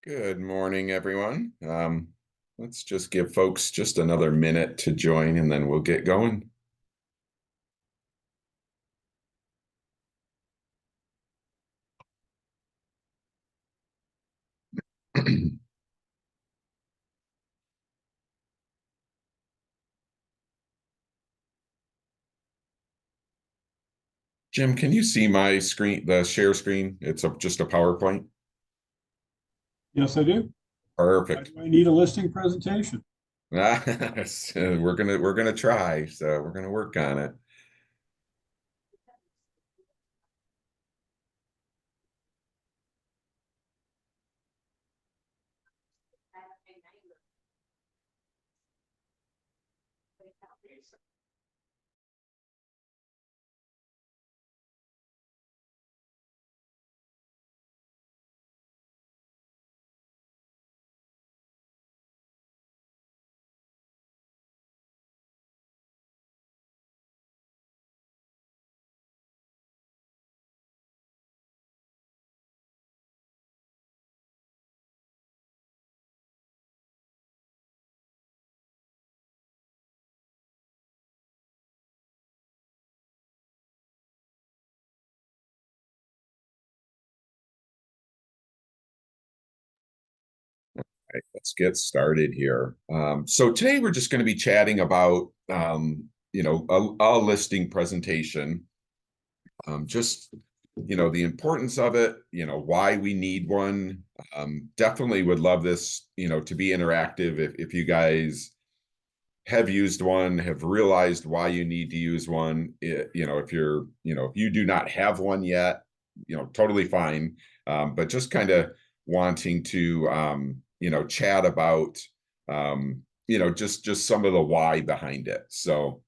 Good morning, everyone. Let's just give folks just another minute to join and then we'll get going. Jim, can you see my screen, the share screen? It's just a PowerPoint. Yes, I do. Why Perfect. do I need a listing presentation? We're gonna try, so we're gonna work on it. Right, let's get started here. So today we're just going to be chatting about a listing presentation. Just the importance of it, why we need one. Definitely would love this, to be interactive. If you guys have used one, have realized why you need to use one, if you do not have one yet, totally fine. But just kind of wanting to, chat about, just some of the why behind it. So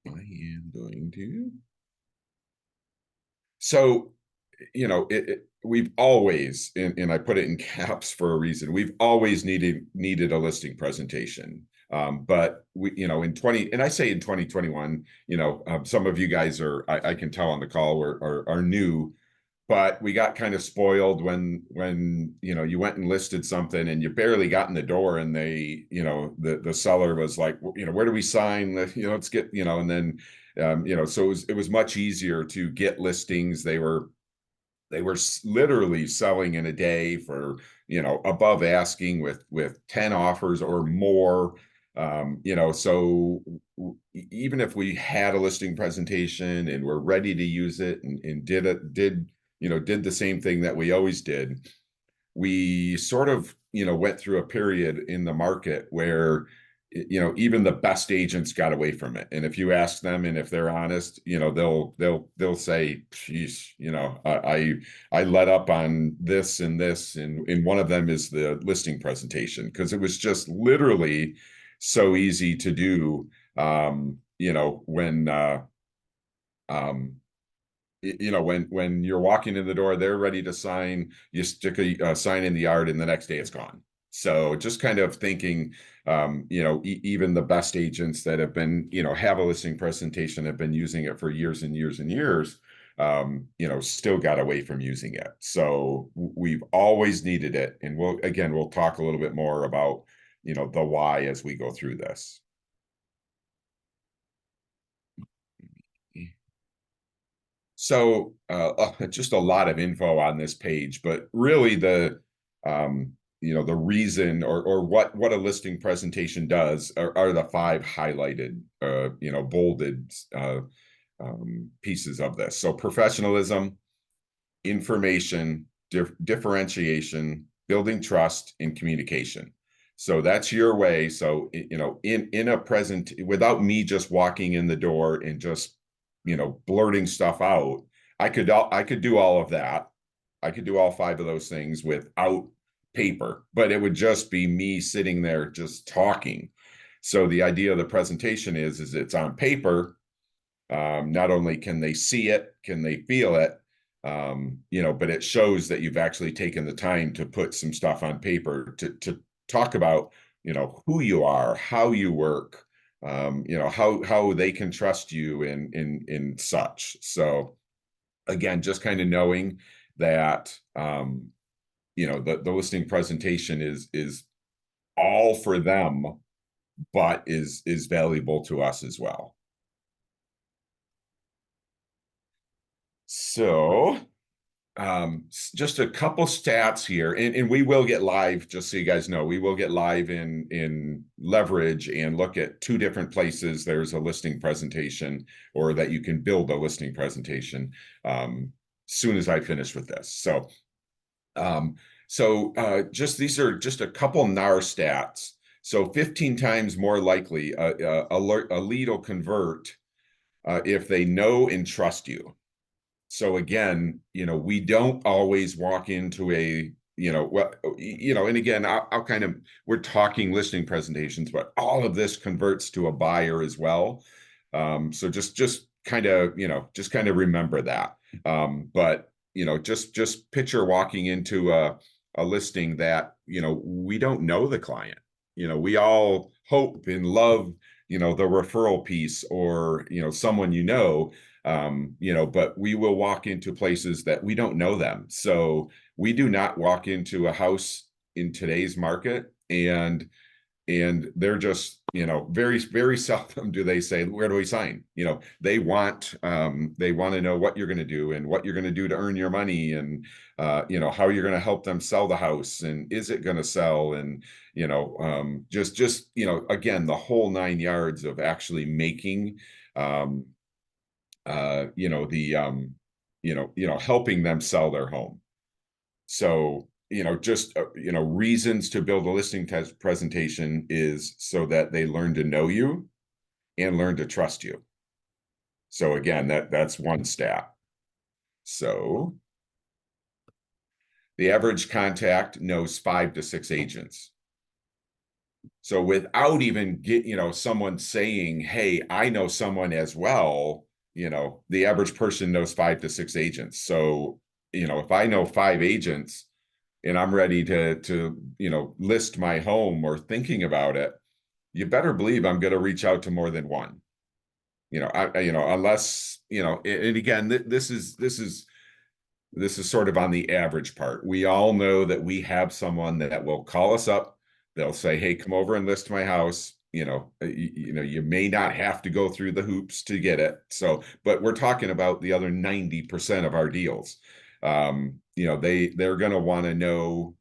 I am going to. So we've always, and I put it in caps for a reason, we've always needed a listing presentation. But in 20, and I say in 2021, some of you guys I can tell on the call are new, but we got kind of spoiled when you went and listed something and you barely got in the door and the seller was like, where do we sign? Let's get, and then so it was much easier to get listings. They were literally selling in a day for above asking with 10 offers or more. So even if we had a listing presentation and we're ready to use it and did the same thing that we always did, we sort of went through a period in the market where even the best agents got away from it. And if you ask them, and if they're honest, they'll say, geez, I let up on this and this, and one of them is the listing presentation, because it was just literally so easy to do. When when you're walking in the door, they're ready to sign, you stick a sign in the yard and the next day it's gone. So just kind of thinking, even the best agents that have been, have a listing presentation, have been using it for years and years and years, still got away from using it. So we've always needed it. And we'll talk a little bit more about, the why as we go through this. So just a lot of info on this page, but really the reason or what a listing presentation does are the five highlighted, bolded pieces of this. So professionalism, information, differentiation, building trust, and communication. So that's your way. So in a present, without me just walking in the door and just blurting stuff out, I could do all of that. I could do all five of those things without paper, but it would just be me sitting there just talking. So the idea of the presentation is it's on paper. Not only can they see it, can they feel it, but it shows that you've actually taken the time to put some stuff on paper to talk about, who you are, how you work, how they can trust you in such. So again, just kind of knowing that the listing presentation is all for them, but is valuable to us as well. So just a couple stats here, and we will get live, just so you guys know, we will get live in Leverage and look at two different places. There's a listing presentation, or that you can build a listing presentation soon as I finish with this. So just these are just a couple NAR stats. So 15 times more likely a lead will convert if they know and trust you. So again, we don't always walk into and again, I'll kind of, we're talking listing presentations, but all of this converts to a buyer as well. So just kind of, just kind of remember that. But just picture walking into a listing that, we don't know the client. We all hope and love, the referral piece, or, someone but we will walk into places that we don't know them. So we do not walk into a house in today's market and they're just, very, very seldom do they say, where do we sign? They want to know what you're going to do and what you're going to do to earn your money, and how you're going to help them sell the house, and is it going to sell, and just again, the whole 9 yards of actually making helping them sell their home. So, reasons to build a listing test presentation is so that they learn to know you and learn to trust you. So again, that's one stat. So the average contact knows 5 to 6 agents. So without even someone saying, hey, I know someone as well, the average person knows 5 to 6 agents. So, if I know 5 agents and I'm ready to list my home or thinking about it, you better believe I'm going to reach out to more than one. Unless, and again, this is sort of on the average part. We all know that we have someone that will call us up. They'll say, hey, come over and list my house. You may not have to go through the hoops to get it. So, but we're talking about the other 90% of our deals. They're going to want to know,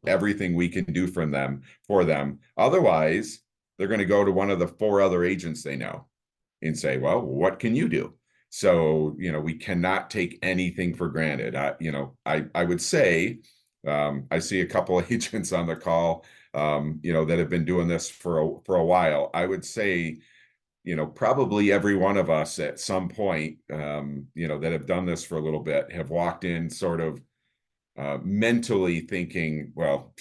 everything we can do for them. Otherwise, they're going to go to one of the 4 other agents they know and say, well, what can you do? So, we cannot take anything for granted. I would say, I see a couple of agents on the call, that have been doing this for a while. I would say, probably every one of us at some point, that have done this for a little bit, have walked in sort of mentally thinking, well,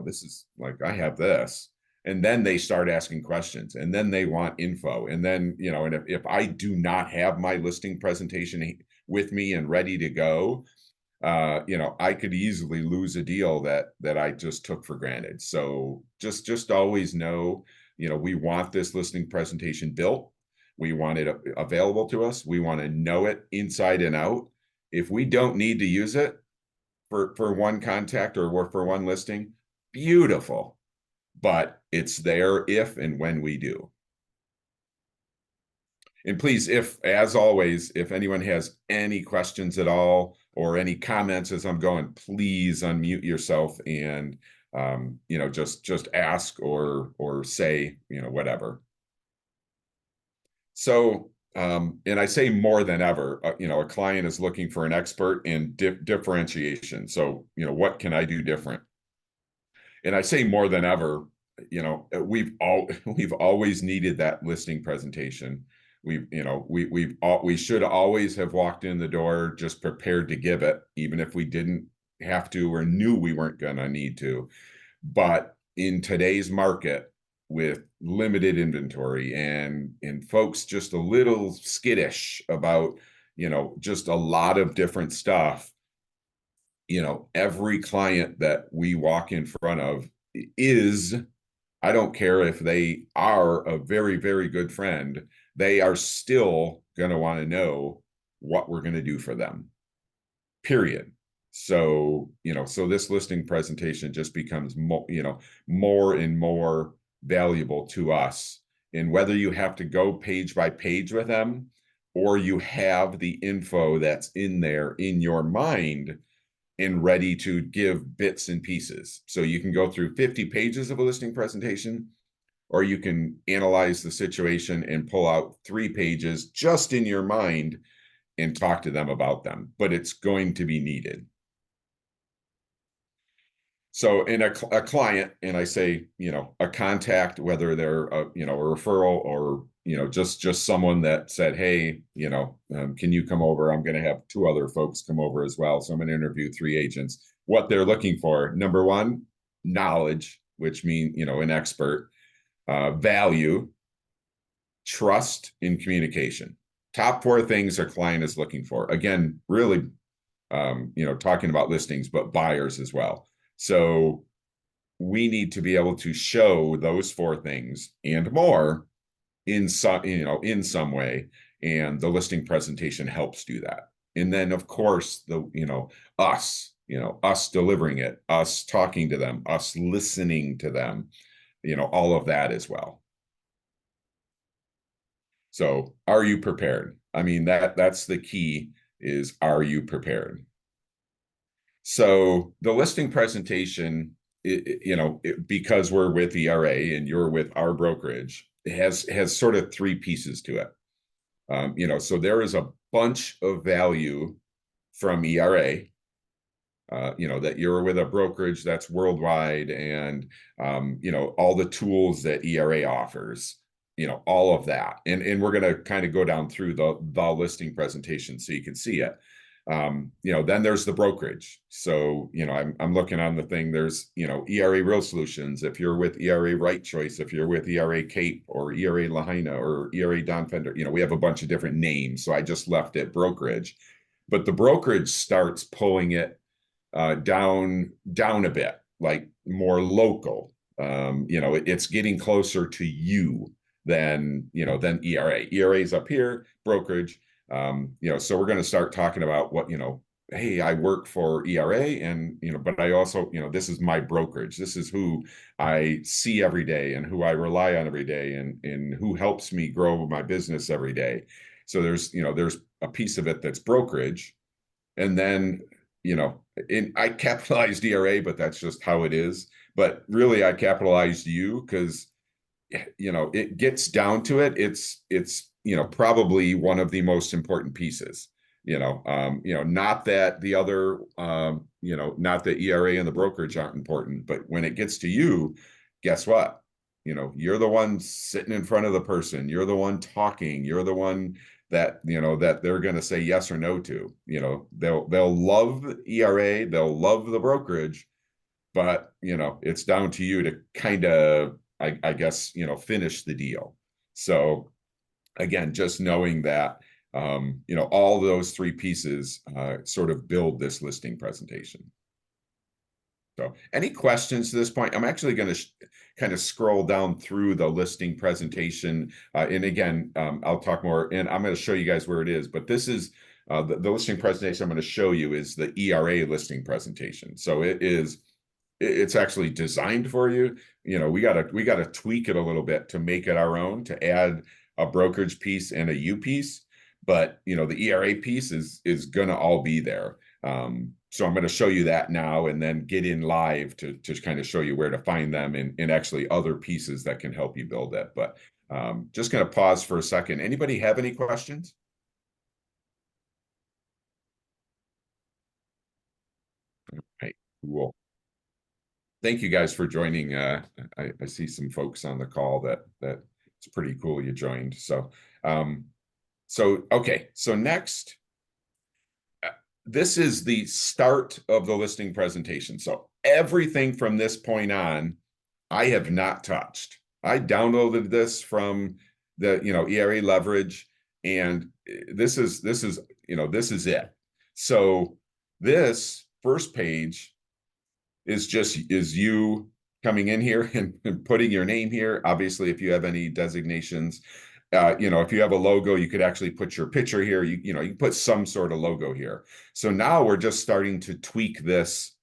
this is like, I have this. And then they start asking questions, and then they want info. And then, and if I do not have my listing presentation with me and ready to go, I could easily lose a deal that I just took for granted. So just always know, we want this listing presentation built. We want it available to us. We want to know it inside and out. If we don't need to use it for one contact or for one listing, beautiful. But it's there if and when we do. And please, as always, if anyone has any questions at all or any comments as I'm going, please unmute yourself and just ask or say, whatever. So, and I say more than ever, a client is looking for an expert in differentiation. So, what can I do different? And I say more than ever, we've always needed that listing presentation. We should always have walked in the door just prepared to give it, even if we didn't have to or knew we weren't going to need to. But in today's market, with limited inventory and folks just a little skittish about, just a lot of different stuff, every client that we walk in front of is, I don't care if they are a very, very good friend, they are still going to want to know what we're going to do for them, period. So, so this listing presentation just becomes more, more and more valuable to us. And whether you have to go page by page with them, or you have the info that's in there in your mind and ready to give bits and pieces. So you can go through 50 pages of a listing presentation, or you can analyze the situation and pull out 3 pages just in your mind and talk to them about them, but it's going to be needed. So in a client, and I say, a contact, whether they're a referral, or, just someone that said, hey, can you come over? I'm going to have 2 other folks come over as well. So I'm going to interview 3 agents. What they're looking for: number one, knowledge, which means, an expert, value, trust, and communication. Top 4 things a client is looking for. Again, really, talking about listings, but buyers as well. So we need to be able to show those 4 things and more in some way. And the listing presentation helps do that. And then of course, us delivering it, us talking to them, us listening to them, all of that as well. So are you prepared? I mean, that's the key, is, are you prepared? So the listing presentation, because we're with ERA and you're with our brokerage, it has sort of 3 pieces to it. So there is a bunch of value from ERA, that you're with a brokerage that's worldwide, and, all the tools that ERA offers, all of that. And we're going to kind of go down through the listing presentation so you can see it. Then there's the brokerage. So, I'm looking on the thing. There's, ERA Real Solutions. If you're with ERA Right Choice, if you're with ERA Cape or ERA Lahaina or ERA Don Fender, we have a bunch of different names. So I just left it brokerage, but the brokerage starts pulling it down a bit, like more local. It's getting closer to you than ERA. ERA is up here, brokerage. So we're going to start talking about what, hey, I work for ERA, and, but I also, this is my brokerage. This is who I see every day and who I rely on every day, and who helps me grow my business every day. So there's a piece of it that's brokerage. And then, I capitalized ERA, but that's just how it is. But really, I capitalized you because, it gets down to it. It's probably one of the most important pieces. Not that the other, not that ERA and the brokerage aren't important, but when it gets to you, guess what? You're the one sitting in front of the person. You're the one talking. You're the one that, that they're going to say yes or no to. They'll love ERA, they'll love the brokerage, but, it's down to you to kind of, I guess, finish the deal. So again, just knowing that, all those 3 pieces sort of build this listing presentation. So any questions to this point? I'm actually going to kind of scroll down through the listing presentation. And again, I'll talk more, and I'm going to show you guys where it is. But this is the listing presentation I'm going to show you is the ERA listing presentation. So it's actually designed for you. We gotta tweak it a little bit to make it our own, to add a brokerage piece and a U piece. But the ERA piece is gonna all be there. So I'm going to show you that now, and then get in live to kind of show you where to find them, and actually other pieces that can help you build it. But just going to pause for a second. Anybody have any questions? Okay, cool. Thank you guys for joining. I see some folks on the call that it's pretty cool you joined. So okay. So next, this is the start of the listing presentation. So everything from this point on, I have not touched. I downloaded this from the, ERA Leverage, and this is it. So this first page is you coming in here and putting your name here. Obviously, if you have any designations, You know, if you have a logo, you could actually put your picture here. You know, you can put some sort of logo here. So now we're just starting to tweak this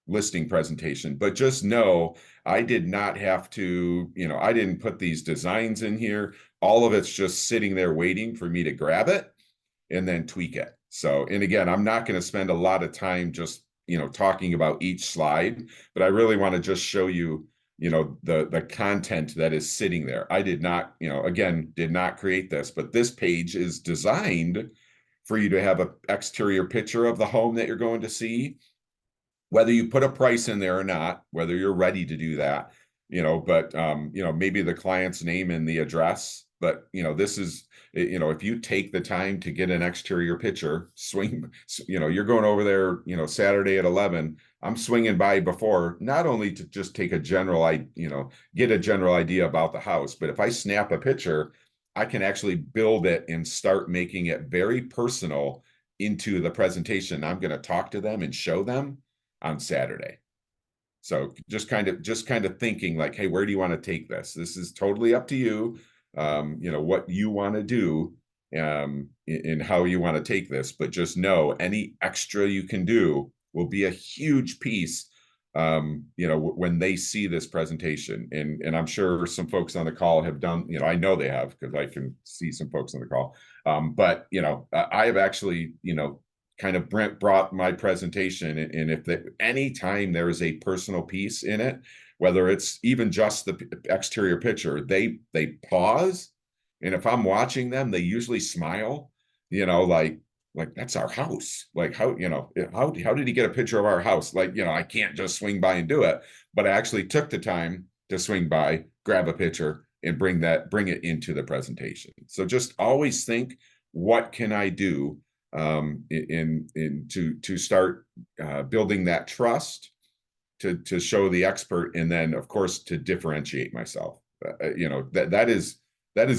listing presentation, but just know I did not have to, you know, I didn't put these designs in here. All of it's just sitting there waiting for me to grab it and then tweak it. So, and again, I'm not going to spend a lot of time just, you know, talking about each slide, but I really want to just show you, you know, the content that is sitting there. I did not, you know, again, did not create this, but this page is designed for you to have an exterior picture of the home that you're going to see, whether you put a price in there or not, whether you're ready to do that, you know, but you know, maybe the client's name and the address, but you know, this is, you know, if you take the time to get an exterior picture, swing, you know, you're going over there, you know, Saturday at 11, I'm swinging by before, not only to just take a general, you know, get a general idea about the house, but if I snap a picture, I can actually build it and start making it very personal into the presentation. I'm going to talk to them and show them on Saturday. So just kind of thinking like, hey, where do you want to take this? This is totally up to you. You know, what you want to do, in how you want to take this, but just know any extra you can do will be a huge piece, you know, when they see this presentation. And I'm sure some folks on the call have done, you know, I know they have, because I can see some folks on the call. But, you know, I have actually, you know, kind of brought my presentation, and if any time there is a personal piece in it, whether it's even just the exterior picture, they pause, and if I'm watching them, they usually smile, you know, like that's our house. Like, how, you know, how did he get a picture of our house? Like, you know, I can't just swing by and do it, but I actually took the time to swing by, grab a picture, and bring it into the presentation. So just always think, what can I do to start building that trust, to show the expert, and then of course to differentiate myself. You know, that is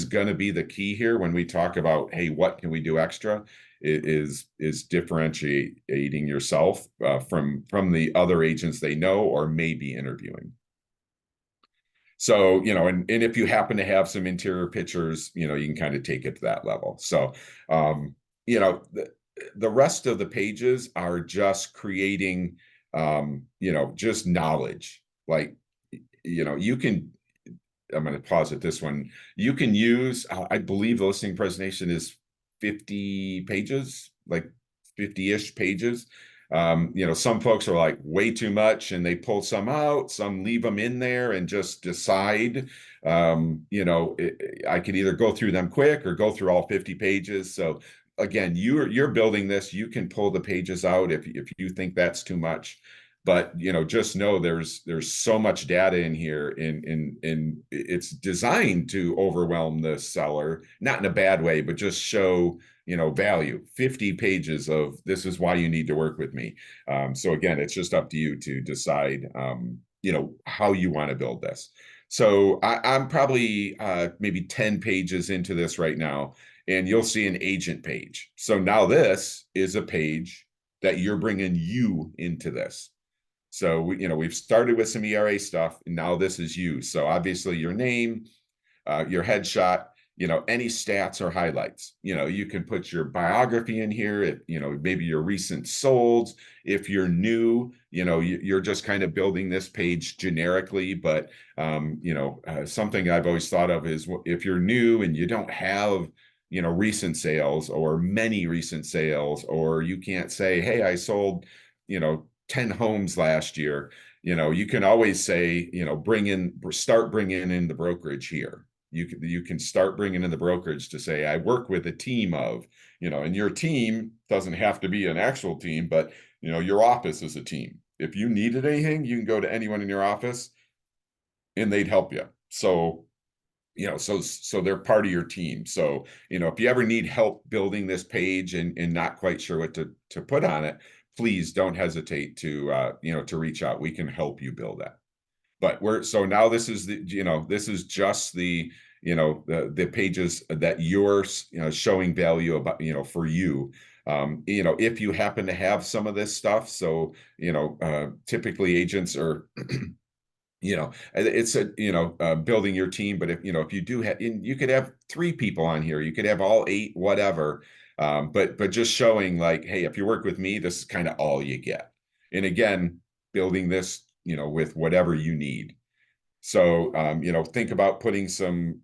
going to be the key here when we talk about, hey, what can we do extra? It is differentiating yourself from the other agents they know or may be interviewing. So, you know, and if you happen to have some interior pictures, you know, you can kind of take it to that level. So, you know, the rest of the pages are just creating, you know, just knowledge. Like, you know, you can, I'm going to pause at this one. You can use, I believe the listing presentation is 50 pages, like 50-ish pages. You know, some folks are like way too much and they pull some out, some leave them in there and just decide. You know, I could either go through them quick or go through all 50 pages. So again, you're building this, you can pull the pages out if you think that's too much. But you know, just know there's so much data in here, and it's designed to overwhelm the seller, not in a bad way, but just show, you know, value. 50 pages of this is why you need to work with me. So again, it's just up to you to decide, you know, how you want to build this. So I'm probably maybe 10 pages into this right now, and you'll see an agent page. So now this is a page that you're bringing you into this. So you know, we've started with some ERA stuff, and now this is you. So obviously your name, your headshot, you know, any stats or highlights. You know, you can put your biography in here, if, you know, maybe your recent solds. If you're new, you know, you're just kind of building this page generically, but, you know, something I've always thought of is, if you're new and you don't have, you know, recent sales or many recent sales, or you can't say, hey, I sold, you know, 10 homes last year, you know, you can always say, you know, start bringing in the brokerage here. You can start bringing in the brokerage to say, I work with a team of, you know, and your team doesn't have to be an actual team, but, you know, your office is a team. If you needed anything, you can go to anyone in your office and they'd help you. So, you know, so they're part of your team. So, you know, if you ever need help building this page and not quite sure what to put on it, please don't hesitate to, you know, to reach out. We can help you build that. But so now this is the, you know, this is just the, you know, the pages that you're, you know, showing value about, you know, for you. You know, if you happen to have some of this stuff, so, you know, typically agents are it's building your team. But if you do have, you could have 3 people on here, you could have all 8, whatever. But just showing like, hey, if you work with me, this is kind of all you get. And again, building this, with whatever you need. So, think about putting some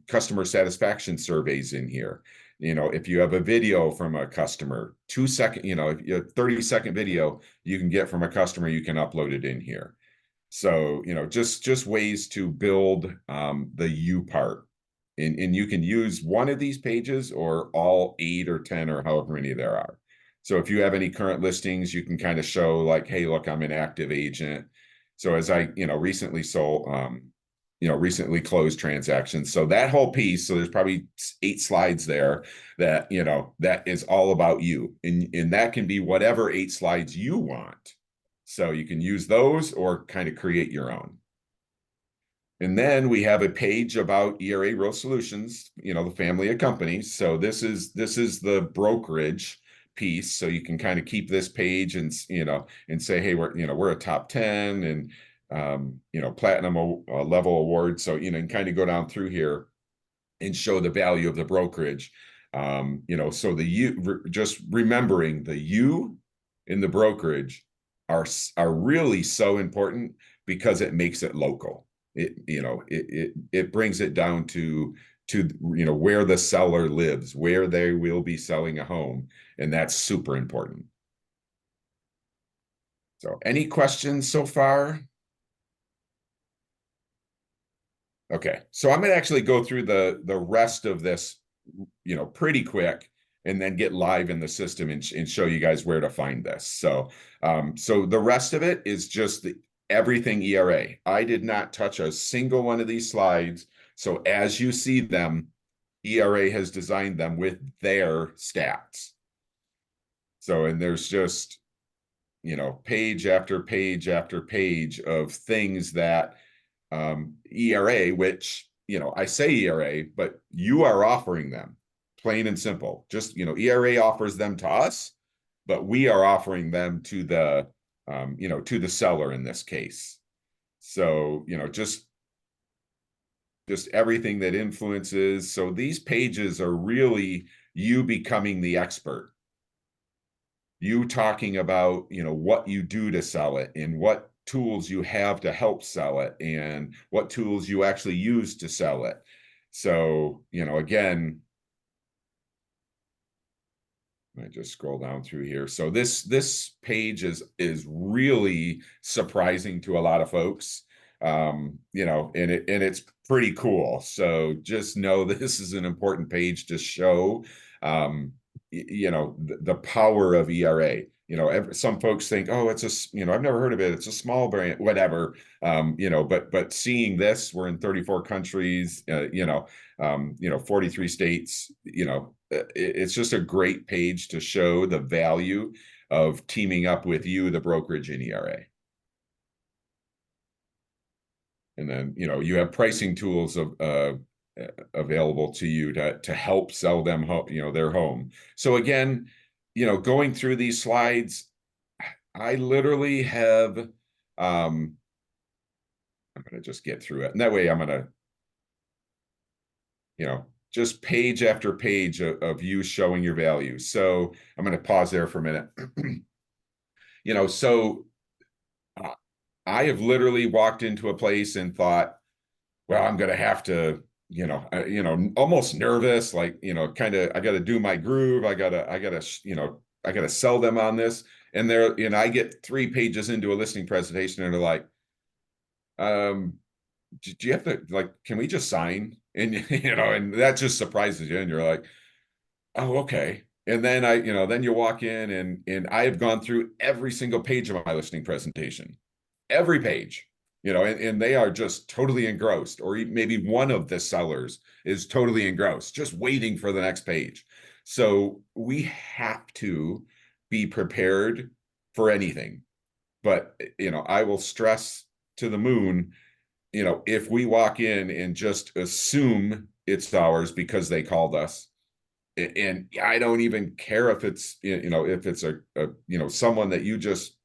customer satisfaction surveys in here. If you have a video from a customer, 2 second, if you have 30-second video you can get from a customer, you can upload it in here. So, just ways to build the you part. And you can use one of these pages or all 8 or 10 or however many there are. So if you have any current listings, you can kind of show like, hey, look, I'm an active agent. So as I, recently sold, recently closed transactions. So that whole piece, so there's probably 8 slides there that, that is all about you. And that can be whatever 8 slides you want. So you can use those or kind of create your own. And then we have a page about ERA Real Solutions, the family of companies. So this is the brokerage piece. So you can kind of keep this page and, and say, hey, we're a top 10 and, platinum level award. So, and kind of go down through here and show the value of the brokerage. So just remembering the you in the brokerage are really so important because it makes it local. It brings it down to where the seller lives, where they will be selling a home, and that's super important. So any questions so far? Okay, so I'm going to actually go through the rest of this pretty quick, and then get live in the system and show you guys where to find this. So so the rest of it is just everything ERA. I did not touch a single one of these slides. So as you see them, ERA has designed them with their stats. So, and there's just, page after page after page of things that ERA, which, I say ERA, but you are offering them, plain and simple. Just, ERA offers them to us, but we are offering them to the to the seller in this case. So, just everything that influences. So these pages are really you becoming the expert. You talking about, what you do to sell it and what tools you have to help sell it and what tools you actually use to sell it. So, again, I just scroll down through here. So this page is really surprising to a lot of folks. And it's pretty cool. So just know this is an important page to show the power of ERA. Some folks think, oh, it's I've never heard of it. It's a small brand, whatever. But seeing this, we're in 34 countries, 43 states, it's just a great page to show the value of teaming up with you, the brokerage in ERA. And then, you have pricing tools available to you to help sell them their home. So again, going through these slides, I literally have I'm going to just get through it, and that way I'm going to just page after page of you showing your value. So I'm going to pause there for a minute. So I have literally walked into a place and thought, well, I'm going to have to, almost nervous, like, kind of, I got to do my groove. I got to sell them on this. And I get 3 pages into a listing presentation and they're like, do you have to, like, can we just sign? And, and that just surprises you. And you're like, oh, okay. And then then you walk in and I have gone through every single page of my listing presentation, every page, and they are just totally engrossed, or maybe one of the sellers is totally engrossed, just waiting for the next page. So we have to be prepared for anything. But, I will stress to the moon, if we walk in and just assume it's ours because they called us, and I don't even care if it's, if it's a someone that you just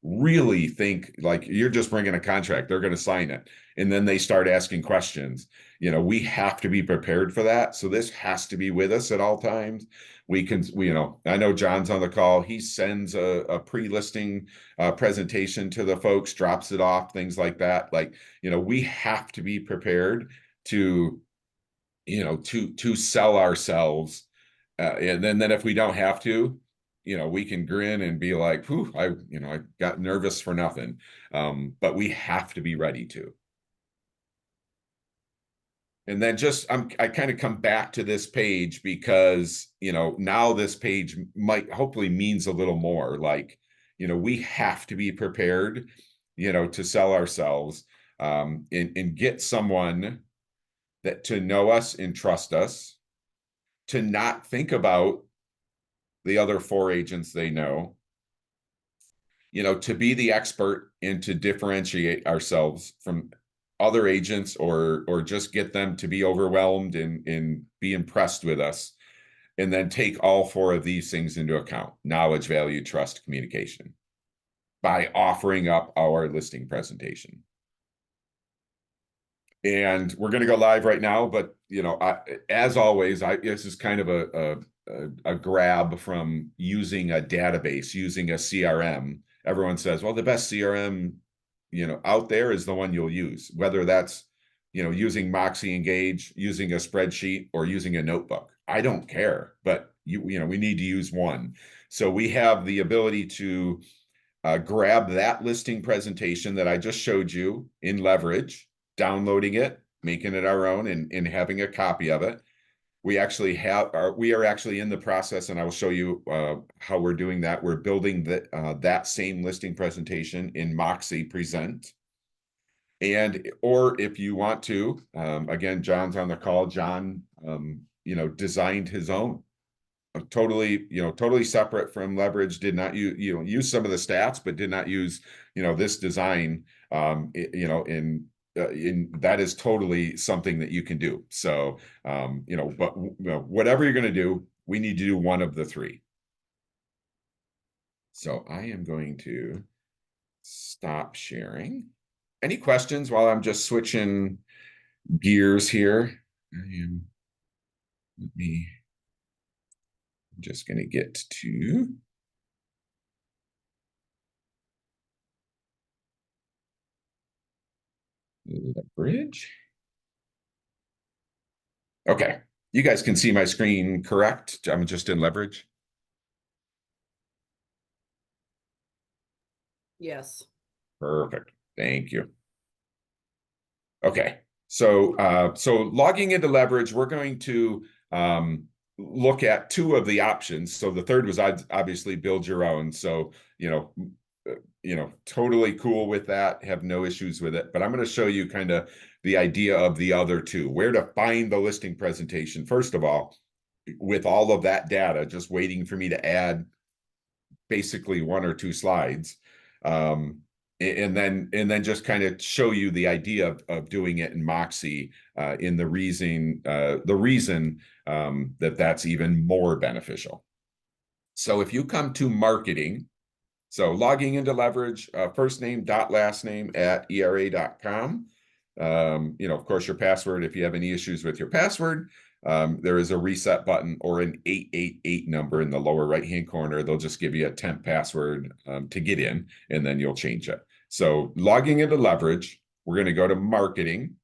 really think like you're just bringing a contract, they're going to sign it. And then they start asking questions. We have to be prepared for that. So this has to be with us at all times. I know John's on the call. He sends a pre-listing presentation to the folks, drops it off, things like that. Like, we have to be prepared to, to sell ourselves. And then if we don't have to, we can grin and be like, whew, I got nervous for nothing. But we have to be ready to. And then I kind of come back to this page because, now this page might hopefully means a little more like, we have to be prepared, to sell ourselves, and get someone that to know us and trust us, to not think about the other 4 agents they know, to be the expert and to differentiate ourselves from other agents or just get them to be overwhelmed and be impressed with us. And then take all 4 of these things into account: knowledge, value, trust, communication, by offering up our listing presentation. And we're going to go live right now, but as always, this is kind of a grab from using a database, using a CRM. Everyone says, well, the best CRM, out there is the one you'll use, whether that's, using Moxie Engage, using a spreadsheet, or using a notebook. I don't care, but we need to use one. So we have the ability to grab that listing presentation that I just showed you in Leverage, downloading it, making it our own, and having a copy of it. We are actually in the process, and I will show you how we're doing that. We're building that same listing presentation in Moxie Present. Or if you want to, again, John's on the call. John, designed his own, totally separate from Leverage. Did not use some of the stats, but did not use this design. That is totally something that you can do. So but whatever you're going to do, we need to do one of the 3. So I am going to stop sharing. Any questions while I'm just switching gears here? I'm just going to get to Leverage. Okay, you guys can see my screen, correct? I'm just in Leverage. Yes. Perfect. Thank you. Okay, so logging into Leverage, we're going to look at 2 of the options. So the third was obviously build your own. So totally cool with that. Have no issues with it. But I'm going to show you kind of the idea of the other 2, where to find the listing presentation. First of all, with all of that data, just waiting for me to add basically 1 or 2 slides. And then just kind of show you the idea of doing it in Moxie, in the reason that's even more beneficial. So if you come to marketing, so logging into Leverage, first name dot last name at era.com. Of course, your password, if you have any issues with your password, there is a reset button or an 888 number in the lower right-hand corner. They'll just give you a temp password to get in, and then you'll change it. So logging into Leverage, we're going to go to marketing.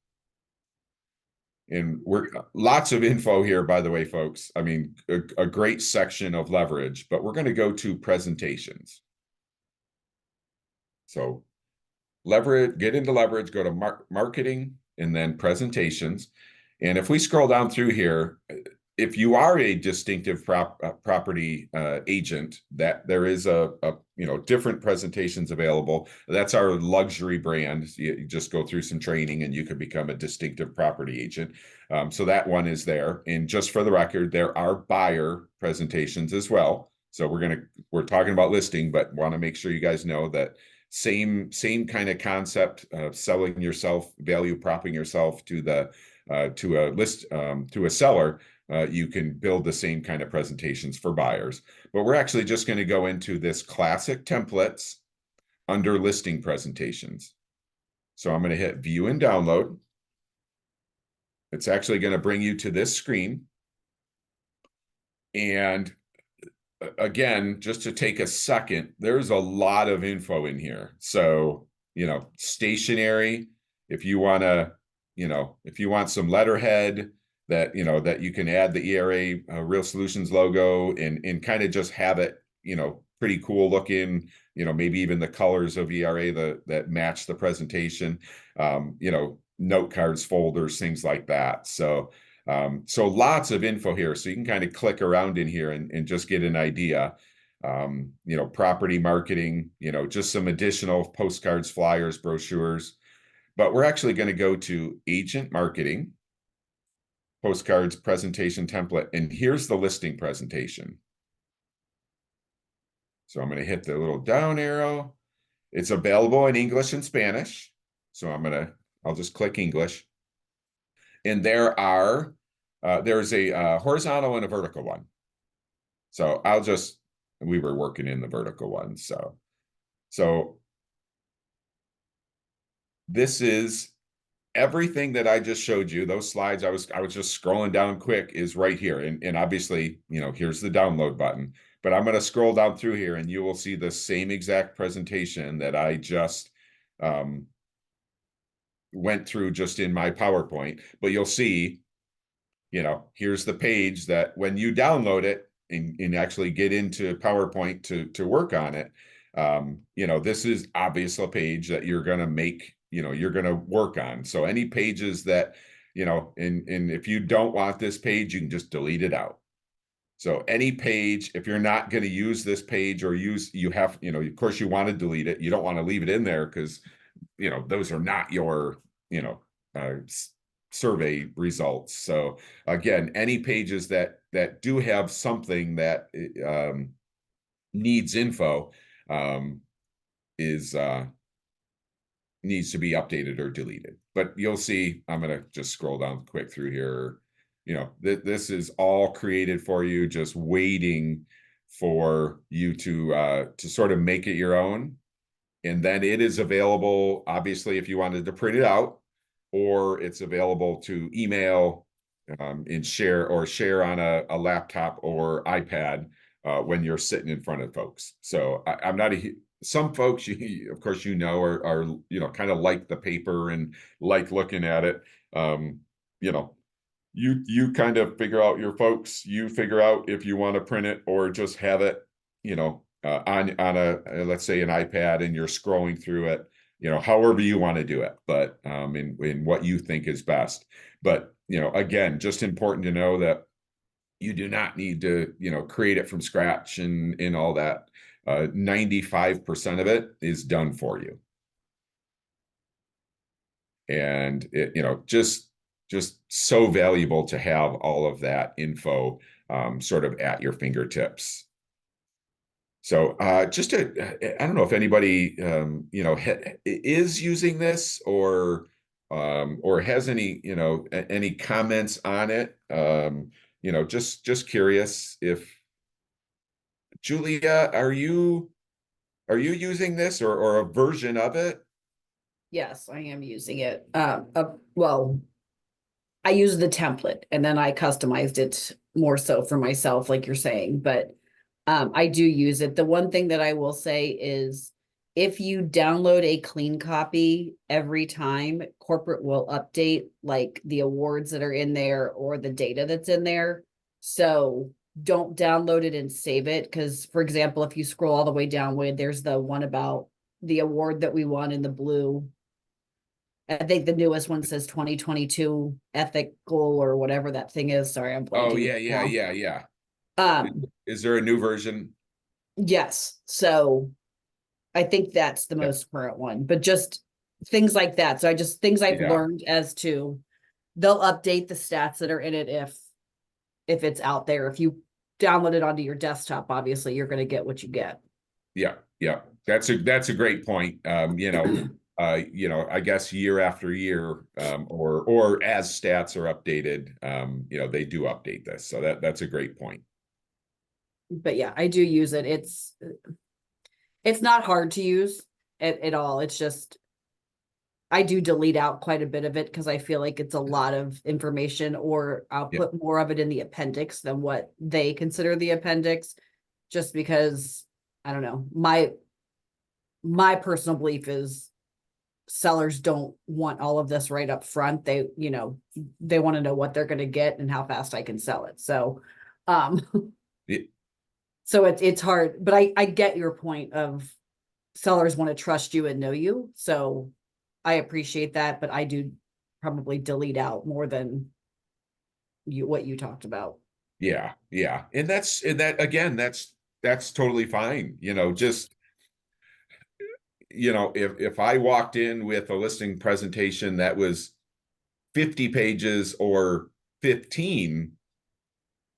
And we're lots of info here, by the way, folks. I mean, a great section of Leverage, but we're going to go to presentations. So Leverage, get into Leverage, go to marketing, and then presentations. And if we scroll down through here, if you are a distinctive property agent, that there is a different presentations available. That's our luxury brand. You just go through some training and you could become a distinctive property agent. So that one is there. And just for the record, there are buyer presentations as well. So we're talking about listing, but want to make sure you guys know that same kind of concept of selling yourself, value propping yourself to a seller. You can build the same kind of presentations for buyers, but we're actually just going to go into this classic templates under listing presentations. So I'm going to hit view and download. It's actually going to bring you to this screen. And again, just to take a second, there's a lot of info in here. So, stationery, if you want to, if you want some letterhead that, that you can add the ERA Real Solutions logo and kind of just have it, pretty cool looking, maybe even the colors of ERA that match the presentation, note cards, folders, things like that. So lots of info here. So you can kind of click around in here and just get an idea. Property marketing, just some additional postcards, flyers, brochures. But we're actually going to go to agent marketing, postcards, presentation template, and here's the listing presentation. So I'm going to hit the little down arrow. It's available in English and Spanish. So I'll just click English. And there's a horizontal and a vertical one. So we were working in the vertical one. So this is everything that I just showed you. Those slides, I was just scrolling down quick, is right here. And obviously, here's the download button. But I'm going to scroll down through here and you will see the same exact presentation that I just went through just in my PowerPoint. But you'll see, here's the page that when you download it and actually get into PowerPoint to work on it, this is obviously a page that you're going to make, you're going to work on. So any pages that, and if you don't want this page, you can just delete it out. So any page, if you're not going to use this page or of course you want to delete it. You don't want to leave it in there because, those are not your, survey results. So again, any pages that do have something that needs info needs to be updated or deleted. But you'll see, I'm going to just scroll down quick through here. This is all created for you, just waiting for you to sort of make it your own. And then it is available, obviously, if you wanted to print it out, or it's available to email and share on a laptop or iPad when you're sitting in front of folks. So I'm not some folks, of course, are kind of like the paper and like looking at it. You kind of figure out your folks. You figure out if you want to print it or just have it, on a let's say an iPad, and you're scrolling through it, however you want to do it, but in what you think is best. But again, just important to know that you do not need to create it from scratch and all that. 95% of it is done for you, and it just so valuable to have all of that info sort of at your fingertips. So I don't know if anybody, is using this or has any, any comments on it. Just curious if, Julia, are you using this or a version of it? Yes, I am using it. Well, I use the template and then I customized it more so for myself, like you're saying, but I do use it. The one thing that I will say is if you download a clean copy every time, corporate will update like the awards that are in there or the data that's in there. So don't download it and save it. Because, for example, if you scroll all the way down, there's the one about the award that we won in the blue. I think the newest one says 2022 ethical or whatever that thing is. Sorry, I'm blanking. Oh, yeah. Um, Is there a new version? yes. So I think that's the most current one, but just things like that. So things I've learned as to they'll update the stats that are in it if it's out there. If you download it onto your desktop, obviously you're going to get what you get. Yeah. That's a great point. I guess year after year, or as stats are updated, they do update this. So that's a great point. But yeah, I do use it. It's not hard to use. at all. It's just, I do delete out quite a bit of it because I feel like it's a lot of information, or I'll Yeah. put more of it in the appendix than what they consider the appendix, just because, I don't know, my personal belief is sellers don't want all of this right up front. They, they want to know what they're going to get and how fast I can sell it. So, Yeah. so it's hard, but I get your point of sellers want to trust you and know you. So I appreciate that, but I do probably delete out more than what you talked about. Yeah. Yeah. And that again, that's totally fine. Just, if I walked in with a listing presentation that was 50 pages or 15,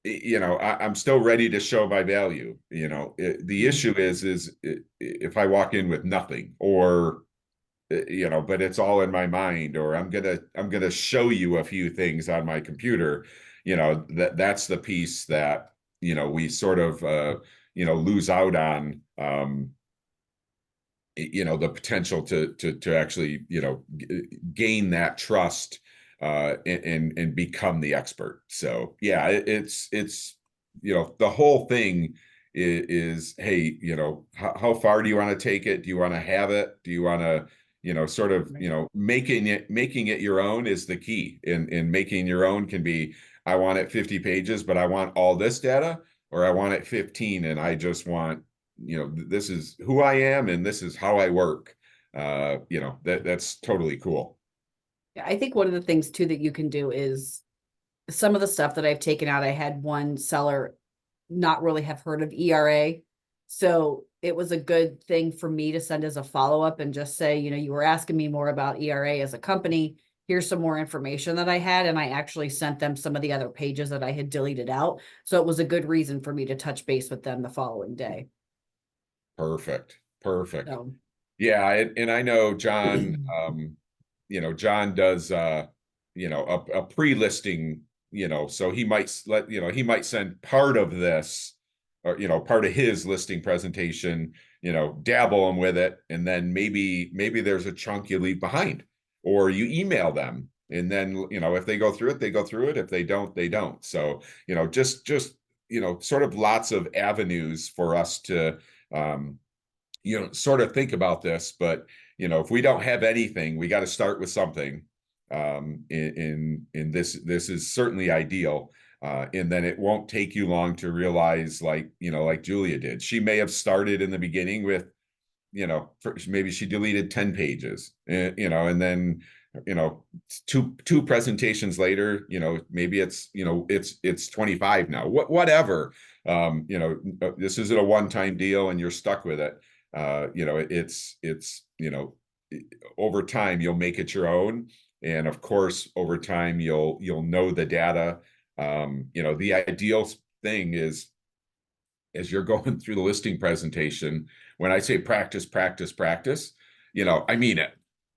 I'm still ready to show my value. The issue is if I walk in with nothing, or but it's all in my mind, or I'm gonna show you a few things on my computer, that's the piece that we sort of lose out on, the potential to actually gain that trust, and become the expert. So yeah, it's the whole thing is, hey, how far do you want to take it? Do you want to have it? Do you want to sort of making it your own is the key. In making your own can be, I want it 50 pages, but I want all this data, or I want it 15 and I just want this is who I am and this is how I work. That's totally cool. Yeah, I think one of the things too that you can do is some of the stuff that I've taken out. I had one seller not really have heard of ERA. So it was a good thing for me to send as a follow-up and just say, you were asking me more about ERA as a company. Here's some more information that I had. And I actually sent them some of the other pages that I had deleted out. So it was a good reason for me to touch base with them the following day. Perfect. So. Yeah. And I know John, John does, a pre-listing, so he might he might send part of this, or, part of his listing presentation, dabble them with it. And then maybe there's a chunk you leave behind, or you email them. And then, if they go through it, they go through it. If they don't, they don't. So, just, sort of lots of avenues for us to, sort of think about this. But if we don't have anything, we got to start with something. In this is certainly ideal. And then it won't take you long to realize, like Julia did. She may have started in the beginning with, maybe she deleted 10 pages, and then, two presentations later, maybe it's 25 now, whatever. This isn't a one-time deal and you're stuck with it. It's over time you'll make it your own. And of course, over time, you'll know the data. The ideal thing is, as you're going through the listing presentation, when I say practice, I mean it.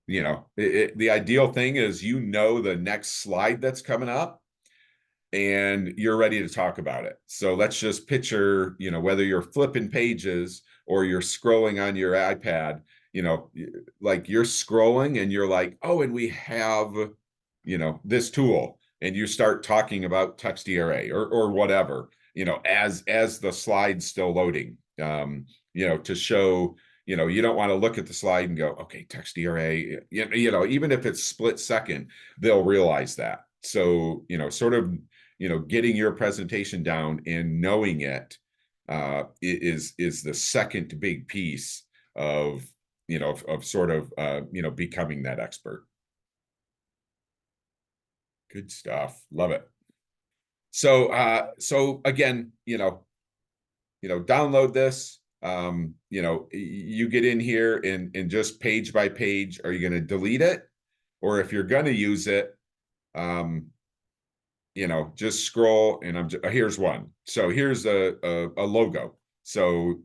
The ideal thing is, the next slide that's coming up, and you're ready to talk about it. So let's just picture, whether you're flipping pages or you're scrolling on your iPad, like you're scrolling and you're like, oh, and we have, this tool, and you start talking about text ERA or whatever, as the slide's still loading, to show, you don't want to look at the slide and go, okay, text ERA, even if it's split second, they'll realize that. So, sort of, getting your presentation down and knowing it, is the second big piece of, sort of, becoming that expert. Good stuff. Love it. So again, download this, you get in here and just page by page, are you going to delete it? Or if you're going to use it, just scroll, and here's one. So here's a logo. So,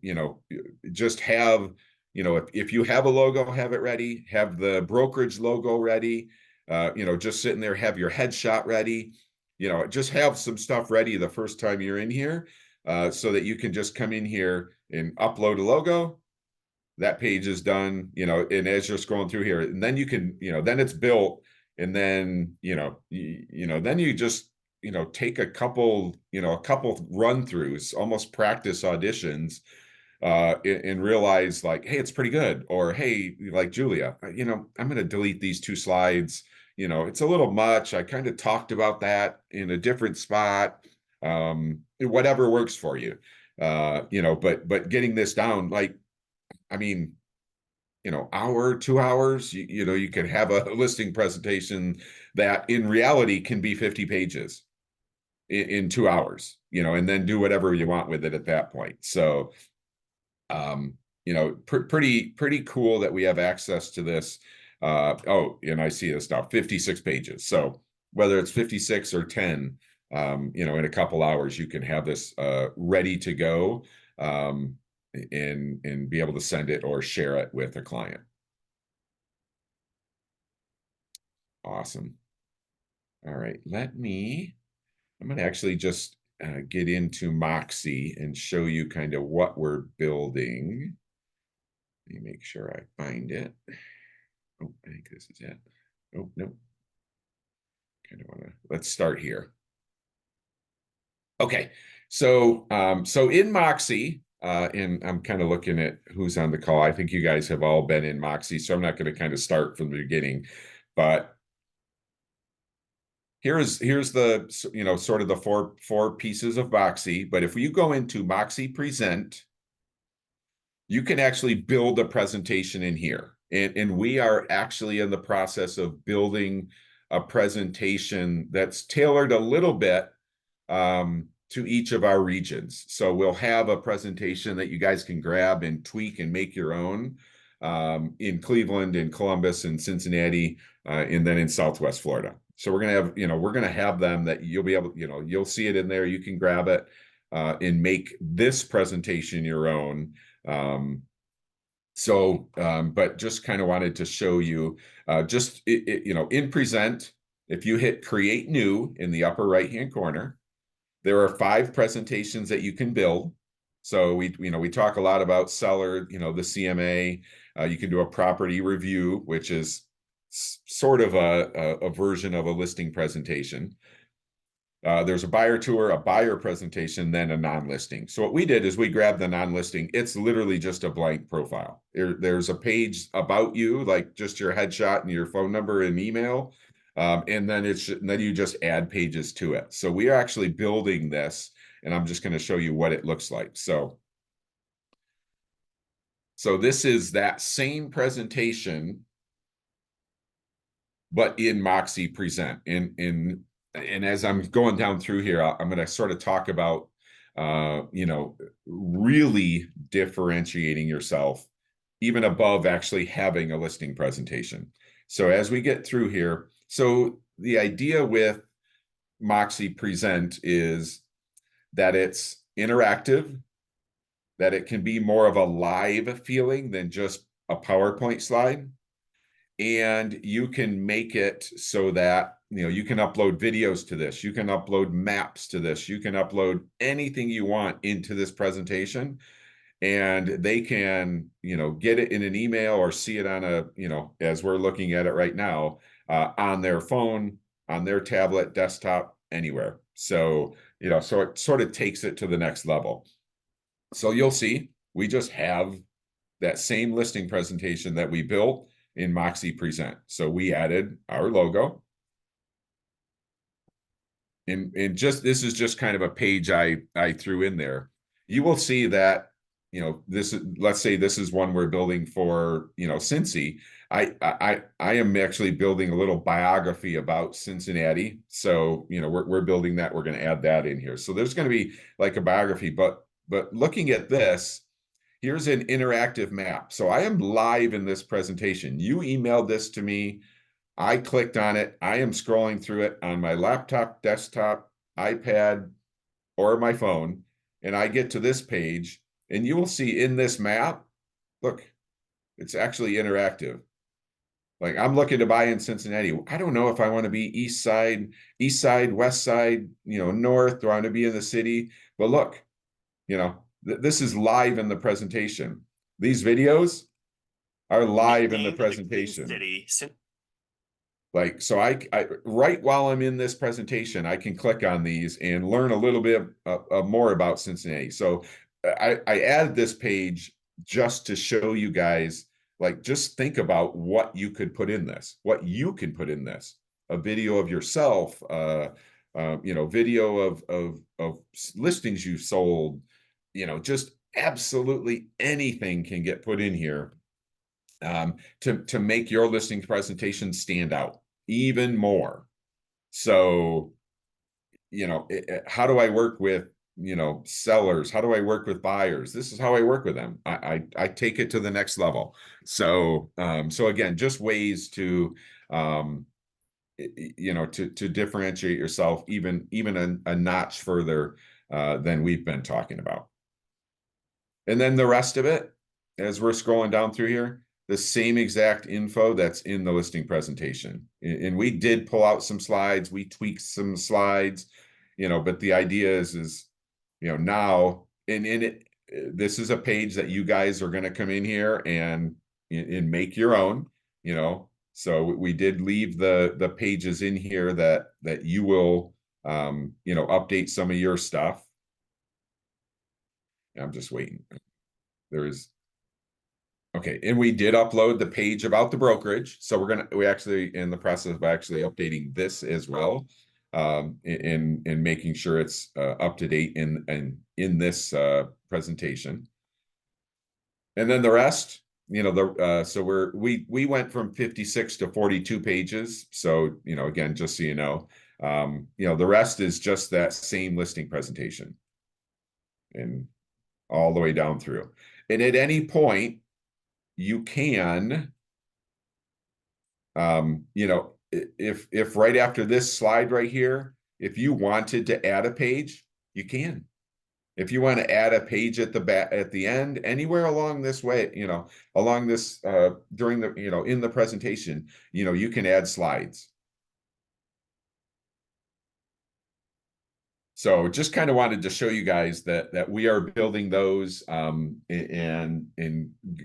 just have, if you have a logo, have it ready, have the brokerage logo ready, just sitting there, have your headshot ready, just have some stuff ready the first time you're in here, so that you can just come in here and upload a logo, that page is done, you know, and as you're scrolling through here, and then you can, you know, then it's built, and then, you know, then you just, you know, take a couple run throughs, almost practice auditions, and realize like, hey, it's pretty good. Or, hey, like Julia, you know, I'm going to delete these 2 slides. You know, it's a little much. I kind of talked about that in a different spot. Whatever works for you. You know, but getting this down, like, I mean, you know, hour, 2 hours, you know, you can have a listing presentation that in reality can be 50 pages in 2 hours, you know, and then do whatever you want with it at that point. So, you know, pretty cool that we have access to this. Oh, and I see this now, 56 pages. So whether it's 56 or 10, you know, in a couple hours, you can have this ready to go, and be able to send it or share it with a client. Awesome. All right, I'm going to actually just get into Moxie and show you kind of what we're building. Let me make sure I find it. Oh, I think this is it. Oh, no. Kind of want to, let's start here. Okay, so so in Moxie, and I'm kind of looking at who's on the call. I think you guys have all been in Moxie, so I'm not going to kind of start from the beginning, but here's the, you know, sort of the four pieces of Moxie. But if you go into Moxie Present, you can actually build a presentation in here. And we are actually in the process of building a presentation that's tailored a little bit to each of our regions. So we'll have a presentation that you guys can grab and tweak and make your own in Cleveland, in Columbus, and Cincinnati, and then in Southwest Florida. So we're gonna have, you know, we're gonna have them that you'll be able, you know, you'll see it in there. You can grab it and make this presentation your own. But just kind of wanted to show you, you know, in Present, if you hit Create New in the upper right-hand corner, there are 5 presentations that you can build. So we talk a lot about seller, you know, the CMA. You can do a property review, which is sort of a version of a listing presentation. There's a buyer tour, a buyer presentation, then a non-listing. So what we did is we grabbed the non-listing. It's literally just a blank profile. There's a page about you, like just your headshot and your phone number and email. And then you just add pages to it. So we are actually building this, and I'm just going to show you what it looks like. So this is that same presentation, but in Moxie Present. And as I'm going down through here, I'm going to sort of talk about, you know, really differentiating yourself even above actually having a listing presentation. So as we get through here, so the idea with Moxie Present is that it's interactive, that it can be more of a live feeling than just a PowerPoint slide. And you can make it so that, you know, you can upload videos to this, you can upload maps to this, you can upload anything you want into this presentation, and they can, you know, get it in an email or see it on a, you know, as we're looking at it right now, on their phone, on their tablet, desktop, anywhere. So, you know, so it sort of takes it to the next level. So you'll see, we just have that same listing presentation that we built in Moxie Present. So we added our logo. And just, this is just kind of a page I threw in there. You will see that, you know, this is, let's say this is one we're building for, you know, Cincy. I am actually building a little biography about Cincinnati. So, you know, we're building that. We're going to add that in here. So there's going to be like a biography, but looking at this, here's an interactive map. So I am live in this presentation. You emailed this to me. I clicked on it. I am scrolling through it on my laptop, desktop, iPad, or my phone. And I get to this page, and you will see in this map, look, it's actually interactive. Like, I'm looking to buy in Cincinnati. I don't know if I want to be east side, west side, you know, north, do I want to be in the city? But look, you know, this is live in the presentation. These videos, are live in the Named Queen presentation. City, Like, so I right while I'm in this presentation, I can click on these and learn a little bit more about Cincinnati. So I added this page just to show you guys, like, just think about what you could put in this, what you can put in this, a video of yourself, you know, video of listings you've sold, you know, just absolutely anything can get put in here to make your listing presentation stand out even more. So, you know, how do I work with, you know, sellers? How do I work with buyers? This is how I work with them. I take it to the next level. So, so again, just ways to, you know, to differentiate yourself even a notch further than we've been talking about. And then the rest of it, as we're scrolling down through here, the same exact info that's in the listing presentation. And we did pull out some slides, we tweaked some slides, you know, but the idea is, you know, now, and this is a page that you guys are going to come in here and make your own, you know. So we did leave the pages in here that you will, you know, update some of your stuff. I'm just waiting. There is. Okay, and we did upload the page about the brokerage. So we actually in the process of actually updating this as well, in making sure it's up to date in this presentation. And then the rest, you know, so we went from 56 to 42 pages. So, you know, again, just so you know, the rest is just that same listing presentation and all the way down through. And at any point, you can, you know, if right after this slide right here, if you wanted to add a page, you can. If you want to add a page at the end, anywhere along this way, you know, along this during the, you know, in the presentation, you know, you can add slides. So just kind of wanted to show you guys that we are building those and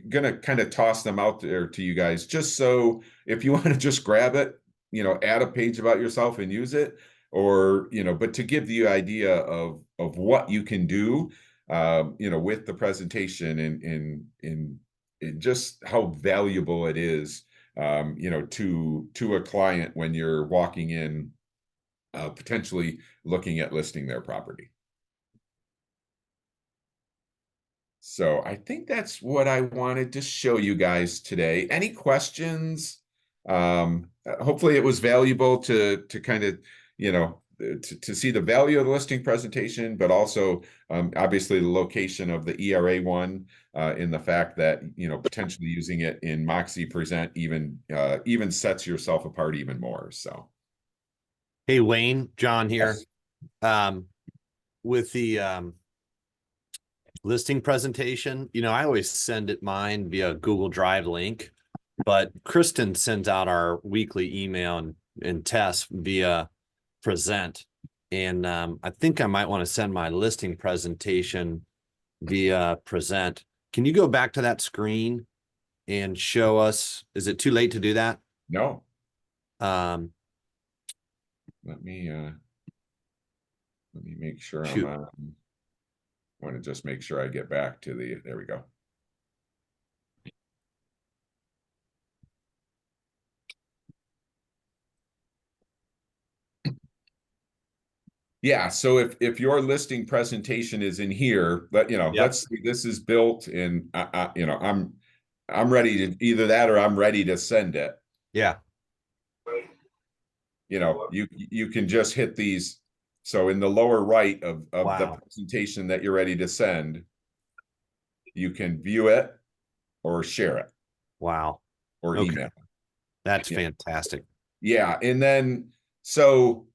gonna kind of toss them out there to you guys, just so if you want to just grab it, you know, add a page about yourself and use it, or, you know, but to give the idea of what you can do, you know, with the presentation and just how valuable it is, you know, to a client when you're walking in, potentially looking at listing their property. So I think that's what I wanted to show you guys today. Any questions? Hopefully it was valuable to kind of, you know, to see the value of the listing presentation, but also obviously the location of the ERA one, in the fact that, you know, potentially using it in Moxie Present even sets yourself apart even more. So. Hey, Wayne, John here. Yes. With the listing presentation, you know, I always send it mine via Google Drive link, but Kristen sends out our weekly email and tests via Present. And I think I might want to send my listing presentation via Present. Can you go back to that screen and show us? Is it too late to do that? No. Let me make sure Shoot. I'm want to just make sure I get back to there we go. Yeah, so if your listing presentation is in here, but you know, Yep. let's see, this is built and you know, I'm ready to either that or I'm ready to send it. Yeah. You know, you can just hit these. So in the lower right of the Wow. presentation that you're ready to send, you can view it or share it Wow. or Okay. email. That's Yeah. fantastic. Yeah, and then so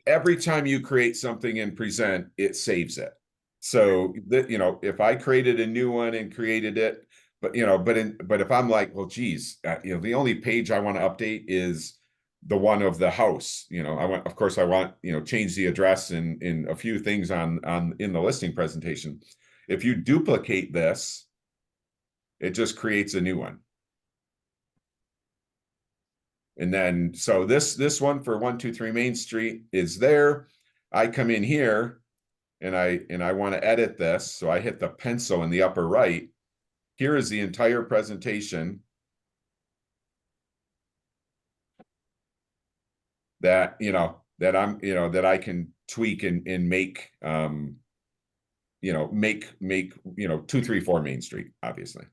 every time you create something and present, it saves it. So that, you know, if I created a new one and created it, but you know, but if I'm like, well, geez, you know, the only page I want to update is the one of the house. You know, of course, I want, you know, change the address and in a few things on in the listing presentation. If you duplicate this, It just creates a new one. And then, so this one for 123 Main Street is there. I come in here and I want to edit this. So I hit the pencil in the upper right. Here is the entire presentation that, that I'm, that I can tweak and make, make 234 Main Street, obviously.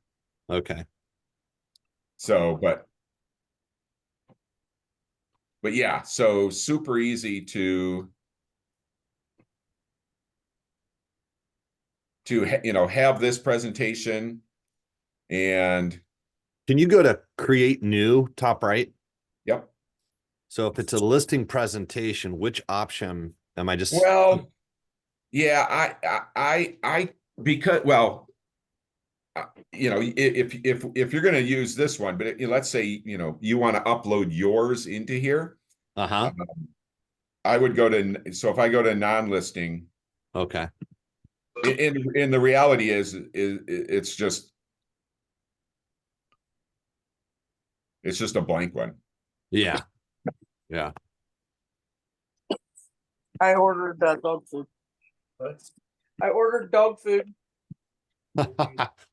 Okay. So, but yeah, so super easy to have this presentation. And Can you go to create new, top right? yep. So if it's a listing presentation, which option am I just? Well, yeah, because, well, if you're going to use this one, but let's say, you want to upload yours into here. Uh-huh. I would go to, so if I go to non-listing, Okay. in the reality is it's just a blank one. Yeah. Yeah. I ordered dog food. I ordered dog food.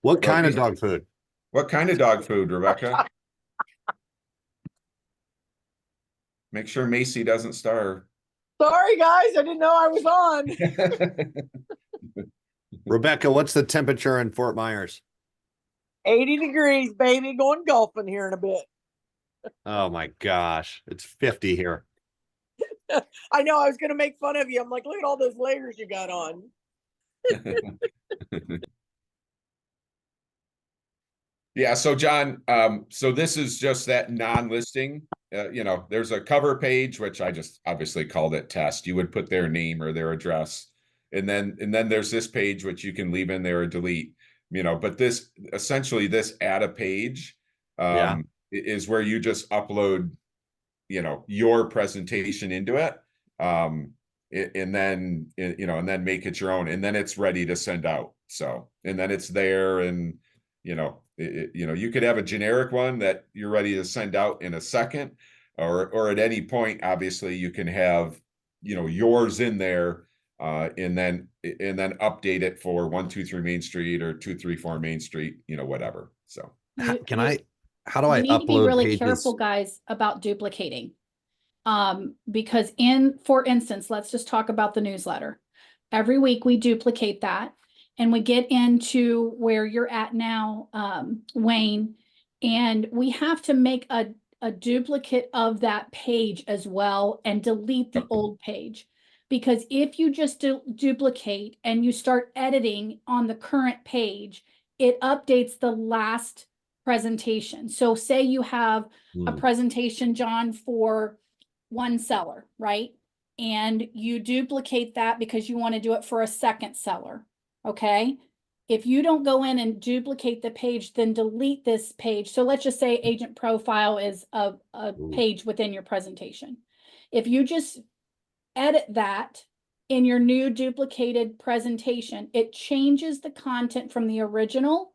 What kind of dog food? What kind of dog food, Rebecca? Make sure Macy doesn't starve. Sorry, guys, I didn't know I was on. Rebecca, what's the temperature in Fort Myers? 80 degrees, baby. Going golfing here in a bit. Oh my gosh. It's 50 here. I know I was going to make fun of you. I'm like, look at all those layers you got on. Yeah, so John, so this is just that non-listing. There's a cover page, which I just obviously called it test. You would put their name or their address. And then there's this page, which you can leave in there or delete, but this essentially this add a page is where you just upload, your presentation into it. And then, and then make it your own, and then it's ready to send out. So, and then it's there, and, you could have a generic one that you're ready to send out in a second, or at any point, obviously you can have, yours in there, and then update it for 123 Main Street or 234 Main Street, whatever. So How do I you need to be upload really pages? careful, guys, about duplicating. Because for instance, let's just talk about the newsletter. Every week we duplicate that, and we get into where you're at now, Wayne, and we have to make a duplicate of that page as well and delete the old page. Because if you just duplicate and you start editing on the current page, it updates the last presentation. So say you have a presentation, John, for one seller, right? And you duplicate that because you want to do it for a second seller. Okay. If you don't go in and duplicate the page, then delete this page. So let's just say agent profile is a page within your presentation. If you just edit that in your new duplicated presentation, it changes the content from the original,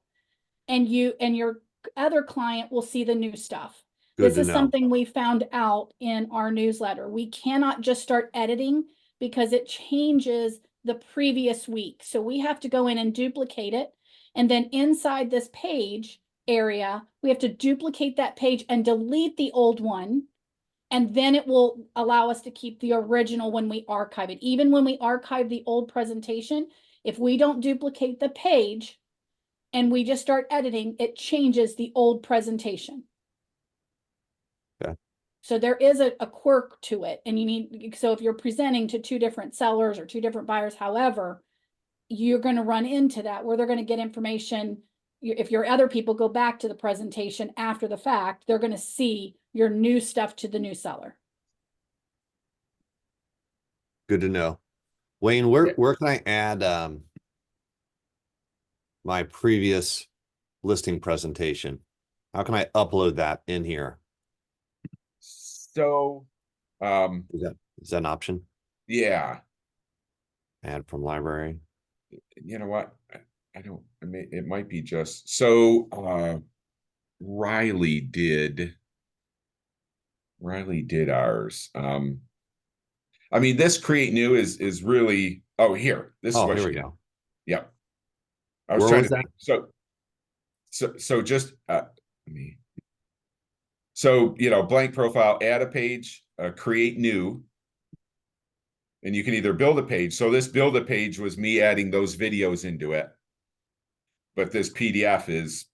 and your other client will see the new stuff. This is something we found out in our newsletter. We cannot just start editing because it changes the previous week. So we have to go in and duplicate it. And then inside this page area, we have to duplicate that page and delete the old one. And then it will allow us to keep the original when we archive it. Even when we archive the old presentation, if we don't duplicate the page and we just start editing, it changes the old presentation. Okay. So there is a quirk to it, and so if you're presenting to two different sellers or two different buyers, however, you're going to run into that where they're going to get information. If your other people go back to the presentation after the fact, they're going to see your new stuff to the new seller. Good to know. Wayne, where can I add my previous listing presentation? How can I upload that in here? So, Is that an option? yeah, Add from library. you know what? I don't, I mean, it might be just, so, Riley did ours. I mean, this create new is really, oh, here, this is Oh, what here she we did. go. Yep. I was Where trying was to that? think, so just, let me, so, blank profile, add a page, create new. And you can either build a page. So this build a page was me adding those videos into it. But this PDF is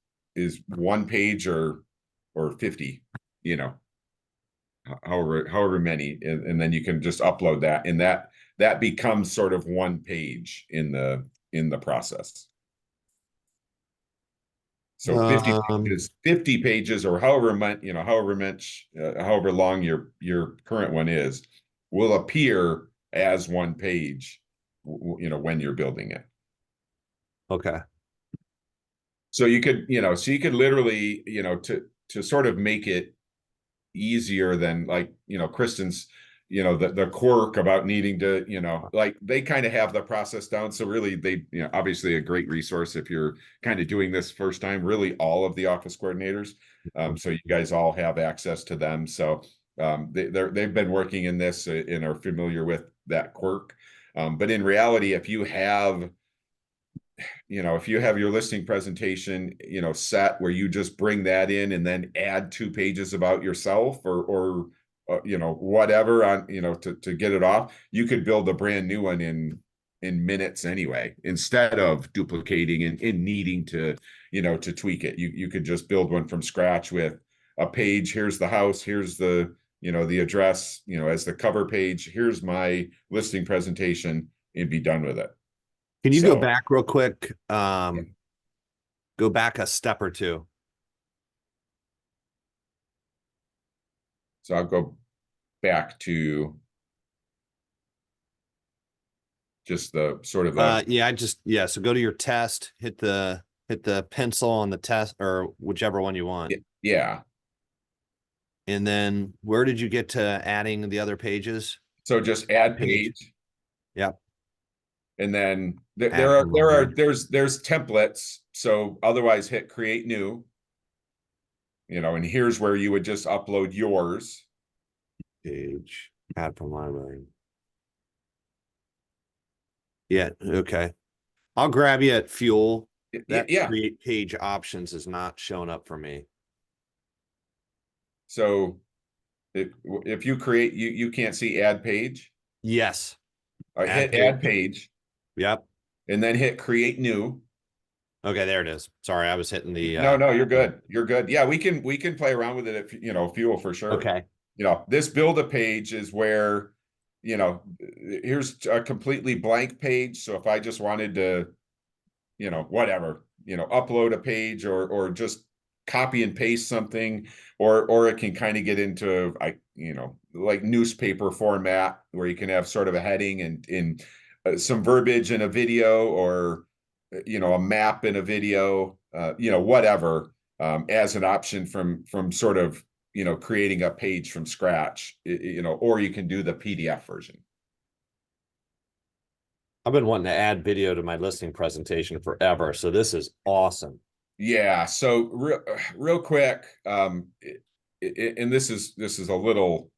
one page or 50, however many, and then you can just upload that, and that becomes sort of one page in the process. So 50 pages, or however much, however long your current one is, will appear as one page, when you're building it. Okay. So you could, literally, to sort of make it easier than, like, Kristen's, the quirk about needing to, like, they kind of have the process down. So really they, obviously a great resource if you're kind of doing this first time, really all of the office coordinators. So you guys all have access to them. So they've been working in this and are familiar with that quirk. But in reality, if you have your listing presentation, set where you just bring that in and then add 2 pages about yourself or whatever on, to get it off, you could build a brand new one in minutes anyway, instead of duplicating and needing to, to tweak it. You could just build one from scratch with a page. Here's the house. Here's the, the address, as the cover page. Here's my listing presentation, and be done with it. Can you go back real quick? Go back a step or two. So I'll go back to just the sort of So go to your test, hit the pencil on the test, or whichever one you want. Yeah. And then where did you get to adding the other pages? So just add page. Yep. And then there's templates. So otherwise hit create new, and here's where you would just upload yours. Page, add from library. Yeah. Okay. I'll grab you at Fuel. That create page options is not showing up for me. So if you create, you can't see add page. Yes. Hit add page. Yep. And then hit create new. Okay, there it is. Sorry, I was hitting the no, you're good. You're good. Yeah, we can play around with it if Fuel for sure. Okay. This build a page is where, here's a completely blank page. So if I just wanted to, whatever, upload a page or just copy and paste something, or it can kind of get into like newspaper format where you can have sort of a heading and some verbiage in a video, or a map in a video, whatever, as an option from sort of creating a page from scratch, or you can do the PDF version. I've been wanting to add video to my listing presentation forever, so this is awesome. Yeah. So real quick, and this is a little,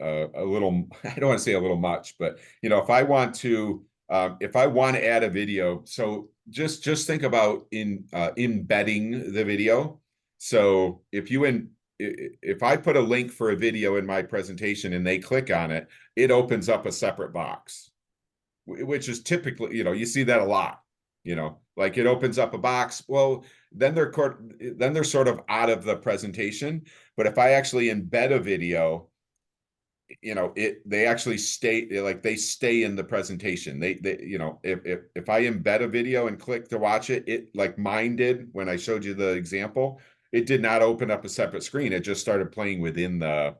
I don't want to say a little much, but if I want to add a video, so just think about embedding the video. So if I put a link for a video in my presentation and they click on it, it opens up a separate box, which is typically, you see that a lot, like it opens up a box. Well, then they're sort of out of the presentation. But if I actually embed a video, they actually stay, like they stay in the presentation. They if I embed a video and click to watch it, like mine did when I showed you the example, it did not open up a separate screen. It just started playing within the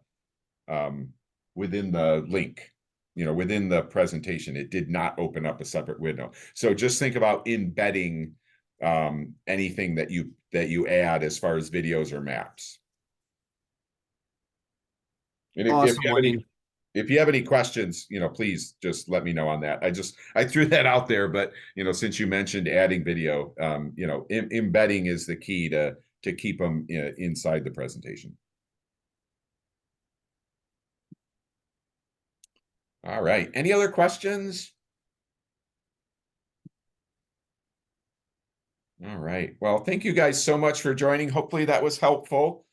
link, within the presentation. It did not open up a separate window. So just think about embedding anything that you add as far as videos or maps. And Awesome. if you have any questions, please just let me know on that. I threw that out there, but since you mentioned adding video, embedding is the key to keep them inside the presentation. All right. Any other questions? All right. Well, thank you guys so much for joining. Hopefully that was helpful.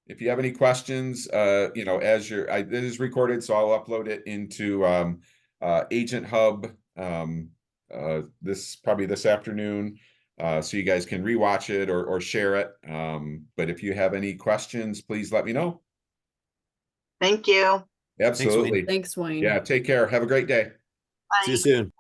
If you have any questions, as it is recorded, so I'll upload it into Agent Hub this afternoon, so you guys can rewatch it or share it. But if you have any questions, please let me know. Thank you. Absolutely. Thanks, Wayne. Yeah. Take care. Have a great day. Bye. See you soon.